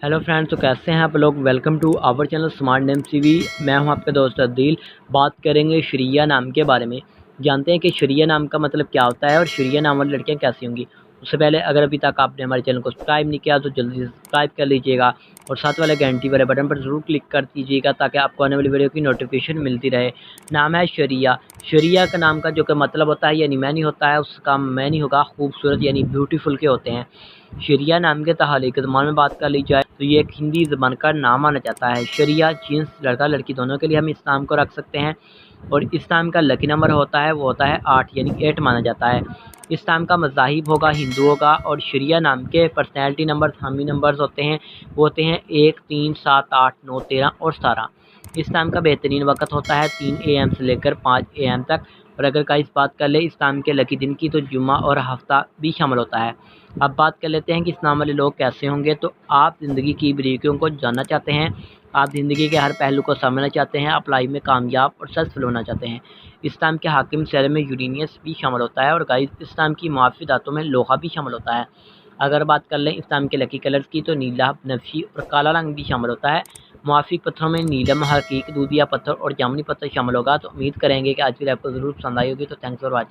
Hello friends, तो कैसे हैं आप लोग। Welcome to our channel smart name CV. मैं हूं आपका दोस्त अदील। बात करेंगे शरिया नाम के बारे में। जानते हैं कि शरिया नाम का मतलब क्या होता है और शरिया नाम वाली लड़कियां कैसी होंगी। उससे पहले अगर अभी तक आपने हमारे चैनल को सब्सक्राइब नहीं किया तो जल्दी से सब्सक्राइब कर लीजिएगा और साथ वाले घंटी वाले बटन पर ज़रूर क्लिक कर दीजिएगा ताकि आपको आने वाली वीडियो की नोटिफिकेशन मिलती रहे। नाम है शरिया। शरिया का नाम का जो कि मतलब होता है यानी मैनी होता है, उसका मैनी होगा खूबसूरत यानी ब्यूटीफुल के होते हैं। शरिया नाम के तहालीक ज़बान में बात कर ली जाए तो ये एक हिंदी ज़बान का नाम माना जाता है। शरिया जीन्स लड़का लड़की दोनों के लिए हम इस नाम को रख सकते हैं और इस नाम का लकी नंबर होता है वो होता है 8 यानी 8 माना जाता है। इस नाम का मज़ाहिब होगा हिंदुओं का और शरिया नाम के पर्सनैलिटी नंबर थामी नंबर्स होते हैं वो होते हैं 1, 3, 7, 8, 9, 13 और 17। इस नाम का बेहतरीन वक्त होता है 3 AM से लेकर 5 AM तक। और अगर का इस बात कर ले इस नाम के लकी दिन की तो जुम्मा और हफ्ता भी शामिल होता है। अब बात कर लेते हैं कि इस नाम वाले लोग कैसे होंगे। तो आप ज़िंदगी की बारीकियों को जानना चाहते हैं, आप ज़िंदगी के हर पहलू को समझना चाहते हैं, आप लाइफ में कामयाब और सक्सेसफुल होना चाहते हैं। इस नाम के हाकिम शहर में यूरेनियस भी शामिल होता है और गाइस इस नाम की मुआफ़ी धातों में लोहा भी शामिल होता है। अगर बात कर लें इस नाम के लकी कलर्स की तो नीला, बनफशी और काला रंग भी शामिल होता है। मुआफ़िक पत्थरों में नीलम, हकीक, दूधिया पत्थर और जामुनी पत्थर शामिल होगा। तो उम्मीद करेंगे कि आज की आपको ज़रूर पसंद आई होगी। तो थैंक्स फॉर वॉचिंग।